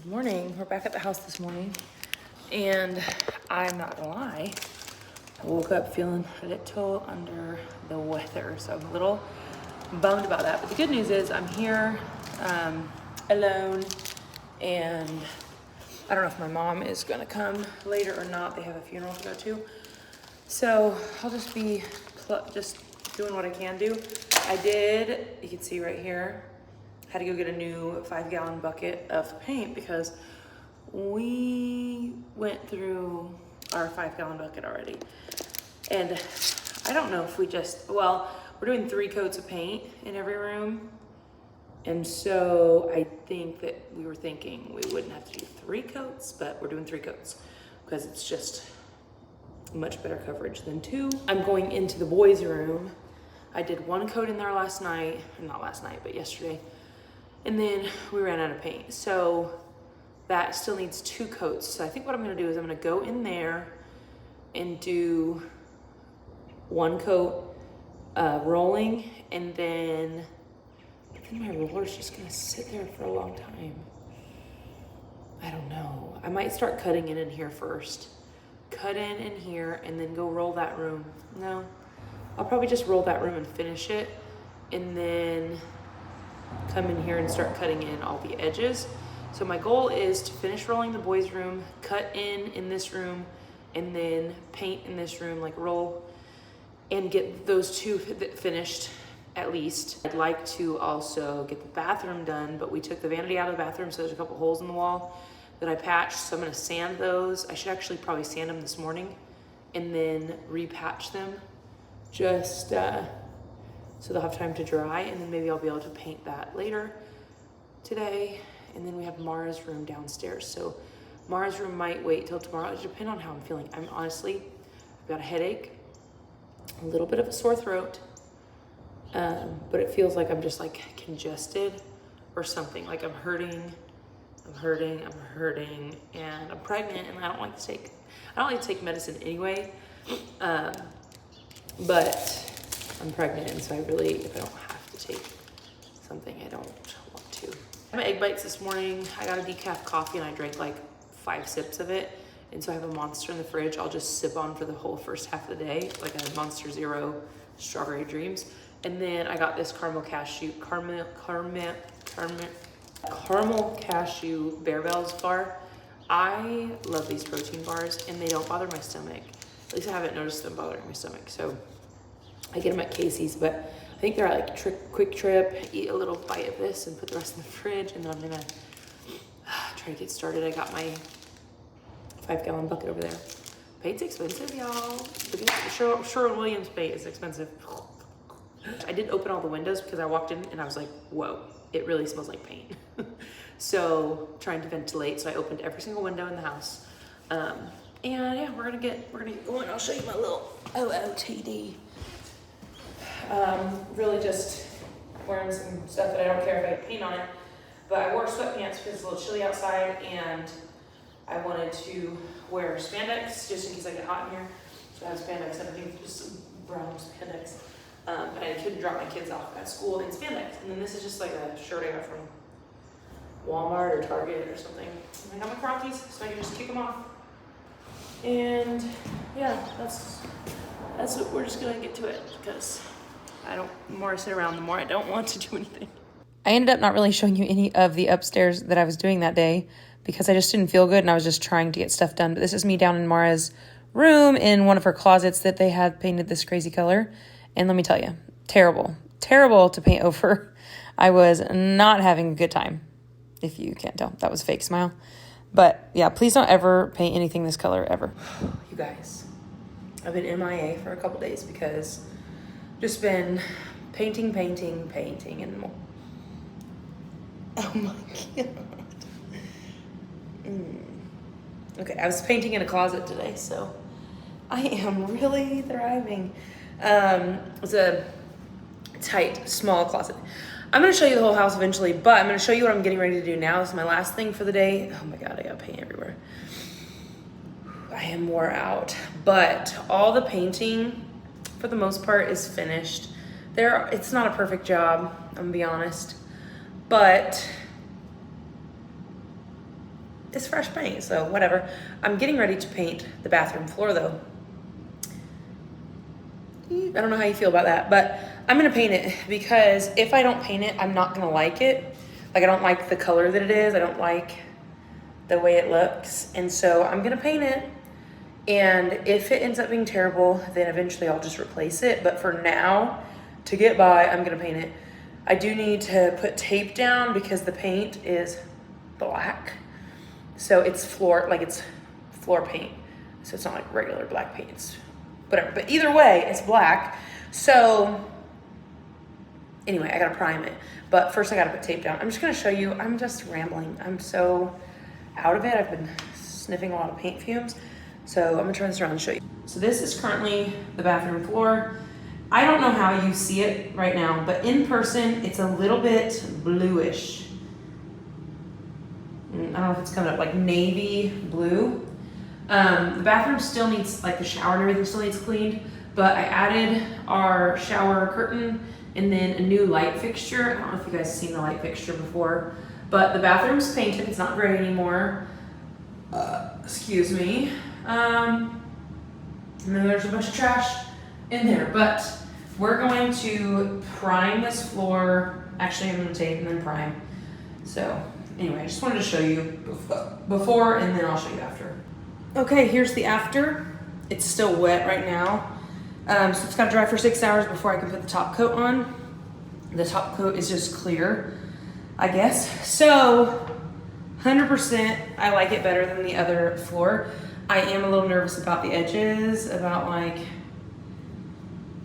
Morning. We're back at the house this morning, and I'm not gonna lie, I woke up feeling a little under the weather, so I'm a little bummed about that. But the good news is I'm here alone, and I don't know if my mom is gonna come later or not. They have a funeral to go to, so I'll just be just doing what I can do. You can see right here, had to go get a new 5-gallon bucket of paint because we went through our 5-gallon bucket already. And I don't know if we're doing 3 coats of paint in every room. And so I think that we were thinking we wouldn't have to do 3 coats, but we're doing 3 coats because it's just much better coverage than 2. I'm going into the boys' room. I did 1 coat in there but yesterday. And then we ran out of paint. So that still needs 2 coats. So I think what I'm gonna do is I'm gonna go in there and do 1 coat rolling, and then my roller's just gonna sit there for a long time. I don't know. I might start cutting in here first. Cut in here and then go roll that room. No, I'll probably just roll that room and finish it, and then come in here and start cutting in all the edges. So my goal is to finish rolling the boys' room, cut in this room, and then paint in this room, like roll, and get those 2 finished at least. I'd like to also get the bathroom done, but we took the vanity out of the bathroom, so there's a couple holes in the wall that I patched, so I'm gonna sand those. I should actually probably sand them this morning and then repatch them, just so they'll have time to dry, and then maybe I'll be able to paint that later today. And then we have Mara's room downstairs, so Mara's room might wait till tomorrow. It depends on how I'm feeling. I've got a headache, a little bit of a sore throat, but it feels like I'm just like congested or something, like I'm hurting, and I'm pregnant, and I don't like to take medicine anyway, but I'm pregnant, and so if I don't have to take something, I don't want to. I had my egg bites this morning. I got a decaf coffee and I drank like 5 sips of it. And so I have a Monster in the fridge I'll just sip on for the whole first half of the day, like a Monster Zero Strawberry Dreams. And then I got this caramel cashew Bear Bells bar. I love these protein bars, and they don't bother my stomach. At least I haven't noticed them bothering my stomach. So I get them at Casey's, but I think they're at like Quick Trip. Eat a little bite of this and put the rest in the fridge, and then I'm gonna try to get started. I got my 5-gallon bucket over there. Paint's expensive, y'all. The Sherwin Williams paint is expensive. I did open all the windows because I walked in and I was like, whoa, it really smells like paint. So trying to ventilate, so I opened every single window in the house. And yeah, we're gonna get going. I'll show you my little OOTD. Really just wearing some stuff that I don't care if I get paint on it, but I wore sweatpants because it's a little chilly outside, and I wanted to wear spandex just in case I get hot in here. So I have spandex underneath, just brown spandex. And I couldn't drop my kids off at school in spandex. And then this is just like a shirt I got from Walmart or Target or something. And I got my Crockies, so I can just kick them off. And yeah, that's what we're just gonna get to it, because the more I sit around, the more I don't want to do anything. I ended up not really showing you any of the upstairs that I was doing that day because I just didn't feel good and I was just trying to get stuff done. But this is me down in Mara's room in one of her closets that they had painted this crazy color. And let me tell you, terrible to paint over. I was not having a good time, if you can't tell. That was a fake smile. But yeah, please don't ever paint anything this color, ever. You guys, I've been MIA for a couple days because just been painting, and more. Oh my God. Okay, I was painting in a closet today, so I am really thriving. It's a tight, small closet. I'm going to show you the whole house eventually, but I'm going to show you what I'm getting ready to do now. This is my last thing for the day. Oh my God, I got paint everywhere. I am wore out, but all the painting for the most part is finished. It's not a perfect job, I'm gonna be honest, but it's fresh paint, so whatever. I'm getting ready to paint the bathroom floor though. I don't know how you feel about that, but I'm gonna paint it because if I don't paint it, I'm not gonna like it. Like, I don't like the color that it is. I don't like the way it looks. And so I'm gonna paint it. And if it ends up being terrible, then eventually I'll just replace it. But for now, to get by, I'm gonna paint it. I do need to put tape down because the paint is black. So it's floor paint. So it's not like regular black paint, it's whatever. But either way, it's black. So anyway, I gotta prime it. But first I gotta put tape down. I'm just gonna show you, I'm just rambling. I'm so out of it. I've been sniffing a lot of paint fumes. So I'm gonna turn this around and show you. So this is currently the bathroom floor. I don't know how you see it right now, but in person, it's a little bit bluish. I don't know if it's coming up, like navy blue. The bathroom still needs, like the shower and everything still needs cleaned, but I added our shower curtain and then a new light fixture. I don't know if you guys have seen the light fixture before, but the bathroom's painted, it's not gray anymore. Excuse me. And then there's a bunch of trash in there, but we're going to prime this floor. Actually, I'm gonna tape and then prime. So anyway, I just wanted to show you before and then I'll show you after. Okay, here's the after. It's still wet right now. So it's gotta dry for 6 hours before I can put the top coat on. The top coat is just clear, I guess. So 100% I like it better than the other floor. I am a little nervous about the edges, about like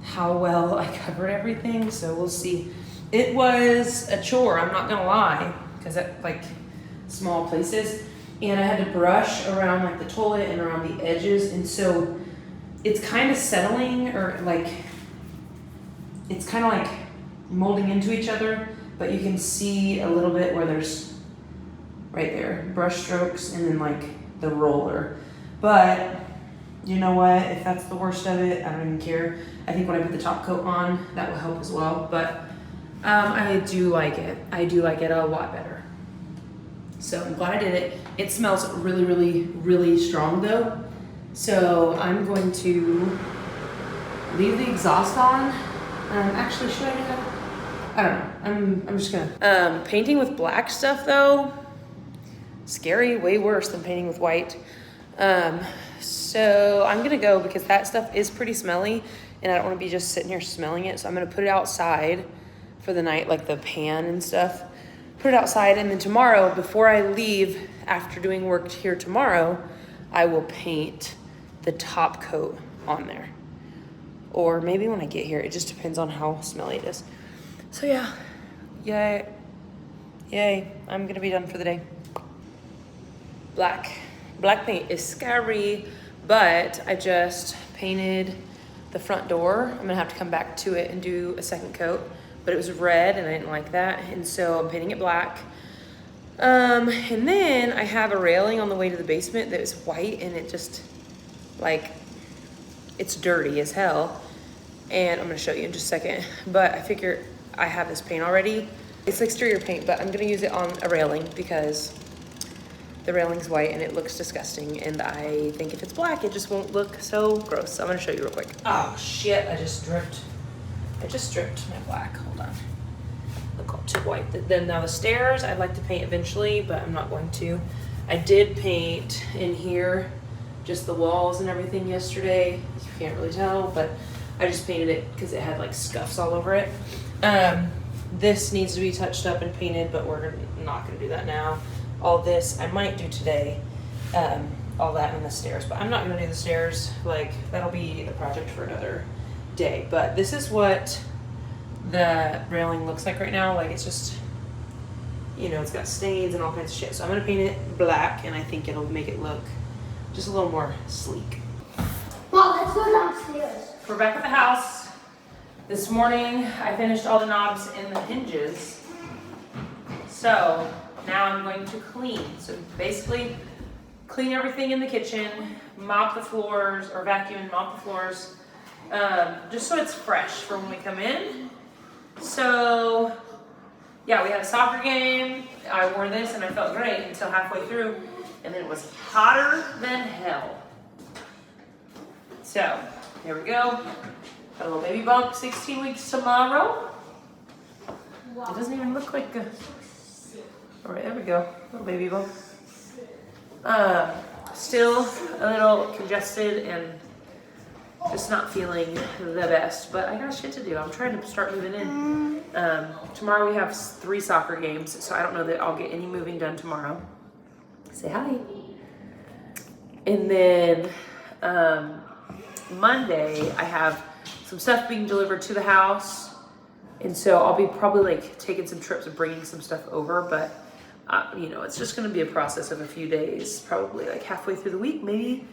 how well I covered everything, so we'll see. It was a chore, I'm not gonna lie, because at like small places, and I had to brush around like the toilet and around the edges, and so it's kind of settling, or like it's kind of like molding into each other, but you can see a little bit where there's right there brush strokes and then like the roller. But you know what, if that's the worst of it, I don't even care. I think when I put the top coat on, that will help as well. But I do like it. I do like it a lot better. So I'm glad I did it. It smells really, really, really strong though. So I'm going to leave the exhaust on. Actually, should I do that? I don't know. I'm just gonna. Painting with black stuff though, scary, way worse than painting with white. So I'm gonna go because that stuff is pretty smelly and I don't wanna be just sitting here smelling it. So I'm gonna put it outside for the night, like the pan and stuff. Put it outside, and then tomorrow, before I leave, after doing work here tomorrow, I will paint the top coat on there. Or maybe when I get here, it just depends on how smelly it is. So yeah, yay, I'm gonna be done for the day. Black paint is scary, but I just painted the front door. I'm gonna have to come back to it and do a second coat, but it was red and I didn't like that, and so I'm painting it black. And then I have a railing on the way to the basement that is white, and it just, like, it's dirty as hell. And I'm gonna show you in just a second, but I figure I have this paint already. It's exterior paint, but I'm gonna use it on a railing because the railing's white and it looks disgusting, and I think if it's black, it just won't look so gross. So I'm gonna show you real quick. Oh shit, I just dripped my black, hold on. Look all too white. Then now the stairs, I'd like to paint eventually, but I'm not going to. I did paint in here, just the walls and everything yesterday. You can't really tell, but I just painted it because it had like scuffs all over it. This needs to be touched up and painted, but we're not gonna do that now. All this I might do today, all that in the stairs, but I'm not gonna do the stairs. Like, that'll be a project for another day. But this is what the railing looks like right now. Like, it's just, you know, it's got stains and all kinds of shit. So I'm gonna paint it black, and I think it'll make it look just a little more sleek. Mom, let's go downstairs. We're back at the house. This morning I finished all the knobs and the hinges. So now I'm going to clean. So basically clean everything in the kitchen, mop the floors, or vacuum and mop the floors, just so it's fresh for when we come in. So yeah, we had a soccer game I wore this and I felt great until halfway through, and then it was hotter than hell. So, here we go. Got a little baby bump, 16 weeks tomorrow. It doesn't even look like a... All right, there we go, little baby bump. Still a little congested and just not feeling the best, but I got shit to do. I'm trying to start moving in. Tomorrow we have 3 soccer games, so I don't know that I'll get any moving done tomorrow. Say hi. And then Monday I have some stuff being delivered to the house, and so I'll be probably like taking some trips and bringing some stuff over, but you know, it's just gonna be a process of a few days, probably like halfway through the week, maybe.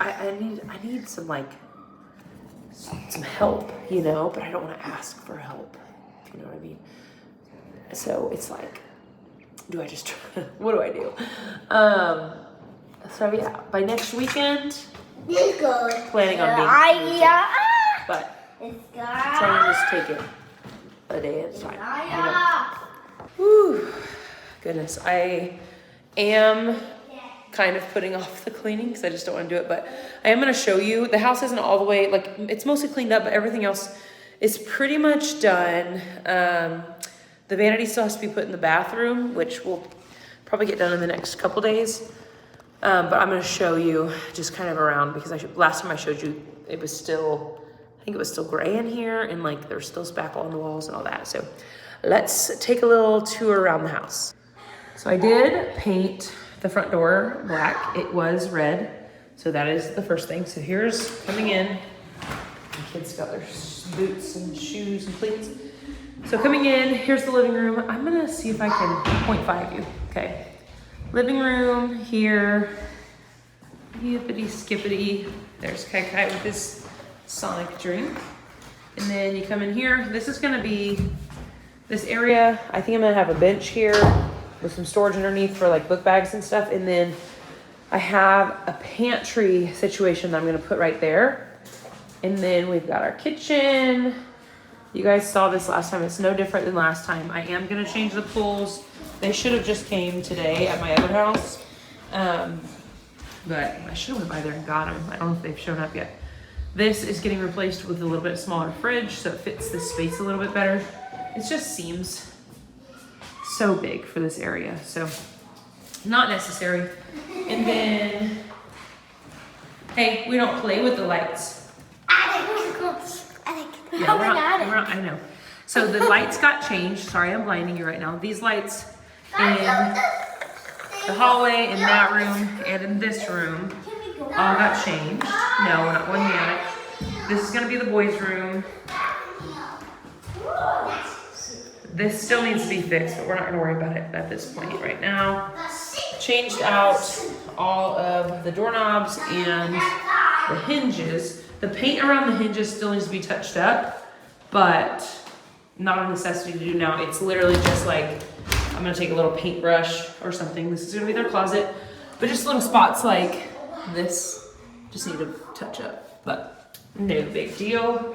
I need some like some help, you know, but I don't want to ask for help, if you know what I mean. So it's like, do I just what do I do? So yeah, by next weekend, planning on being but trying to just take it a day at a time, you know. Whew. Goodness, I am kind of putting off the cleaning because I just don't want to do it, but I am going to show you. The house isn't all the way, like, it's mostly cleaned up, but everything else is pretty much done. The vanity still has to be put in the bathroom, which will probably get done in the next couple days. But I'm going to show you just kind of around because last time I showed you, it was still, I think it was still gray in here, and like there's still spackle on the walls and all that. So let's take a little tour around the house. So I did paint the front door black. It was red, so that is the first thing. So here's coming in. The kids got their boots and shoes and cleats. So coming in, here's the living room. I'm gonna see if I can 0.5 you, okay? Living room here, yippity skippity. There's Kai Kai with his Sonic drink. And then you come in here. This is gonna be this area. I think I'm gonna have a bench here with some storage underneath for like book bags and stuff. And then I have a pantry situation that I'm gonna put right there. And then we've got our kitchen. You guys saw this last time. It's no different than last time. I am gonna change the pools. They should have just came today at my other house. But I should have went by there and got them. I don't know if they've shown up yet. This is getting replaced with a little bit smaller fridge, so it fits this space a little bit better. It just seems so big for this area, so not necessary. And then, hey, we don't play with the lights. Yeah, I know. So the lights got changed. Sorry, I'm blinding you right now. These lights in the hallway, in that room, and in this room all got changed. No, we're not going in the attic. This is gonna be the boys' room. This still needs to be fixed, but we're not gonna worry about it at this point right now. Changed out all of the doorknobs and the hinges. The paint around the hinges still needs to be touched up, but not a necessity to do now. It's literally just like, I'm gonna take a little paintbrush or something. This is gonna be their closet, but just little spots like this just need to touch up, but no big deal.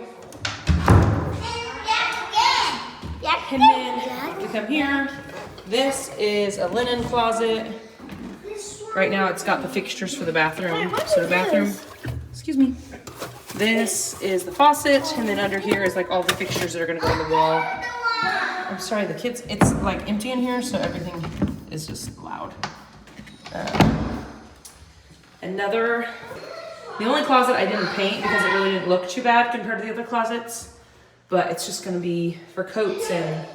And then you come here. This is a linen closet. Right now it's got the fixtures for the bathroom. So the bathroom, excuse me. This is the faucet, and then under here is like all the fixtures that are gonna go on the wall. I'm sorry, the kids, it's like empty in here, so everything is just loud. The only closet I didn't paint because it really didn't look too bad compared to the other closets, but it's just gonna be for coats and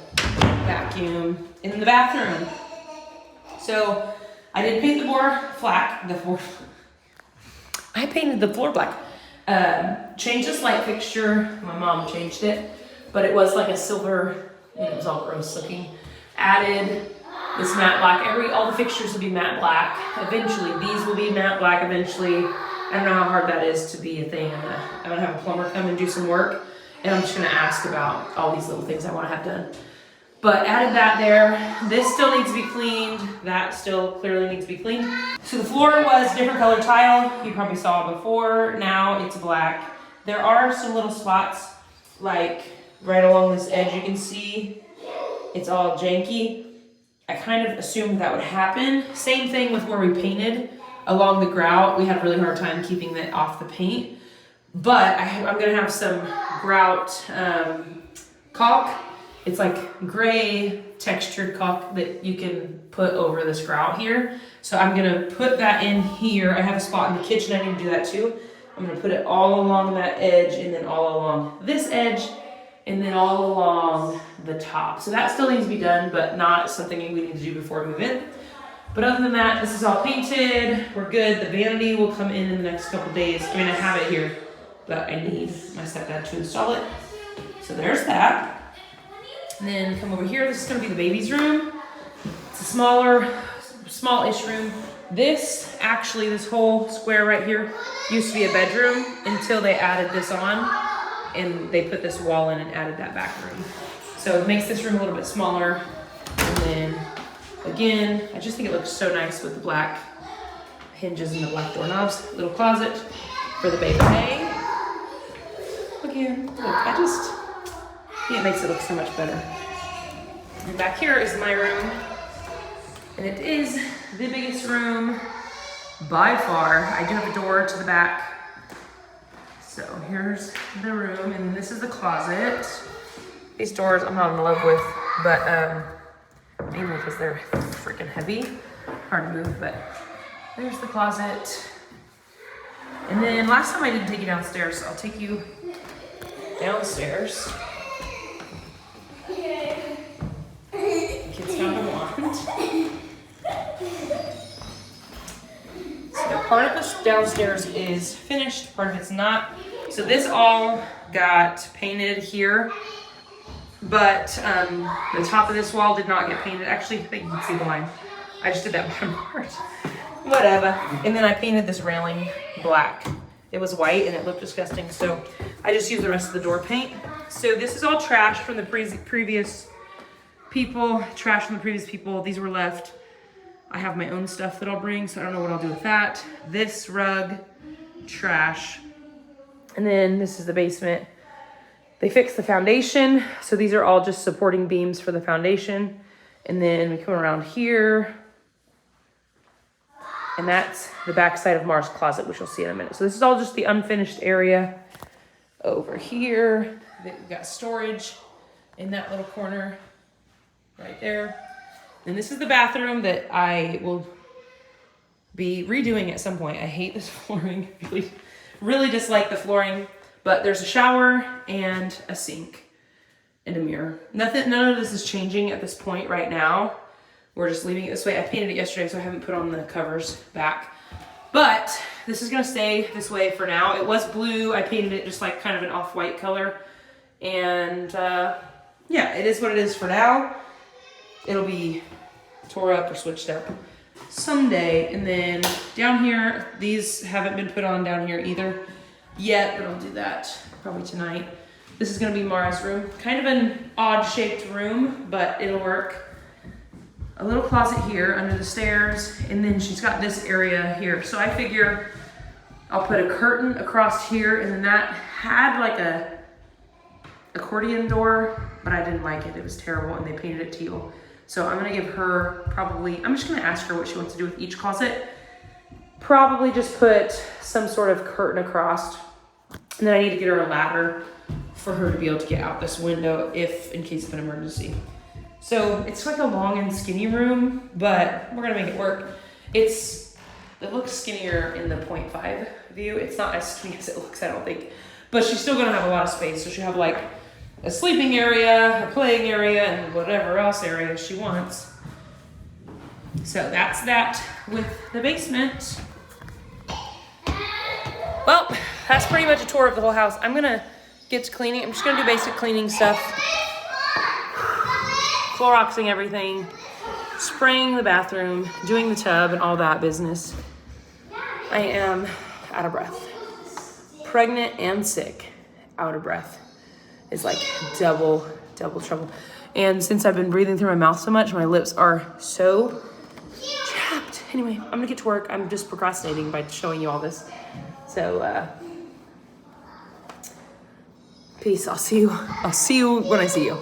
vacuum in the bathroom. So I did paint the floor I painted the floor black. Changed this light fixture. My mom changed it, but it was like a silver, and it was all gross looking. Added this matte black. All the fixtures will be matte black. Eventually, these will be matte black eventually. I don't know how hard that is to be a thing. I'm gonna have a plumber come and do some work, and I'm just gonna ask about all these little things I wanna have done. But added that there. This still needs to be cleaned. That still clearly needs to be cleaned. So the floor was different color tile. You probably saw before. Now it's black. There are some little spots like right along this edge you can see. It's all janky. I kind of assumed that would happen. Same thing with where we painted along the grout. We had a really hard time keeping that off the paint. But I'm gonna have some grout caulk. It's like gray textured caulk that you can put over this grout here. So I'm gonna put that in here. I have a spot in the kitchen, I need to do that too. I'm gonna put it all along that edge and then all along this edge and then all along the top. So that still needs to be done, but not something we need to do before we move in. But other than that, this is all painted, we're good. The vanity will come in the next couple days. I mean, I have it here, but I need my stepdad to install it. So there's that. And then come over here, this is gonna be the baby's room. It's a small-ish room. This whole square right here used to be a bedroom until they added this on and they put this wall in and added that back room. So it makes this room a little bit smaller. And then again, I just think it looks so nice with the black hinges and the black doorknobs. Little closet for the baby. Again, look, I think it makes it look so much better. And back here is my room. And it is the biggest room by far. I do have a door to the back. So here's the room, and this is the closet. These doors I'm not in love with, but mainly because they're freaking heavy. Hard to move, but there's the closet. And then last time I didn't take you downstairs, so I'll take you downstairs. Kids found a wand. So part of this downstairs is finished, part of it's not. So this all got painted here, but the top of this wall did not get painted. Actually, I think you can see the line. I just did that one part. Whatever. And then I painted this railing black. It was white and it looked disgusting, so I just used the rest of the door paint. So this is all trash from the previous people. These were left. I have my own stuff that I'll bring, so I don't know what I'll do with that. This rug, trash. And then this is the basement. They fixed the foundation, so these are all just supporting beams for the foundation. And then we come around here, and that's the back side of Mars' closet, which you'll see in a minute. So this is all just the unfinished area. Over here, we've got storage in that little corner right there. And this is the bathroom that I will be redoing at some point. I hate this flooring, really dislike the flooring, but there's a shower and a sink and a mirror. None of this is changing at this point right now. We're just leaving it this way. I painted it yesterday, so I haven't put on the covers back. But this is gonna stay this way for now. It was blue. I painted it just like kind of an off-white color. And yeah, it is what it is for now. It'll be tore up or switched up someday. And then down here, these haven't been put on down here either yet, but I'll do that probably tonight. This is gonna be Mara's room. Kind of an odd shaped room, but it'll work. A little closet here under the stairs, and then she's got this area here. So I figure I'll put a curtain across here, and then that had like a accordion door, but I didn't like it. It was terrible, and they painted it teal. So I'm gonna give her probably, I'm just gonna ask her what she wants to do with each closet. Probably just put some sort of curtain across, and then I need to get her a ladder for her to be able to get out this window in case of an emergency. So it's like a long and skinny room, but we're gonna make it work. It looks skinnier in the 0.5 view. It's not as skinny as it looks, I don't think. But she's still gonna have a lot of space. So she'll have like a sleeping area, a playing area, and whatever else area she wants. So that's that with the basement. Well, that's pretty much a tour of the whole house. I'm gonna get to cleaning. I'm just gonna do basic cleaning stuff. Cloroxing everything, spraying the bathroom, doing the tub and all that business. I am out of breath. Pregnant and sick, out of breath. Is like double trouble. And since I've been breathing through my mouth so much, my lips are so chapped. Anyway, I'm gonna get to work. I'm just procrastinating by showing you all this. So, peace. I'll see you when I see you.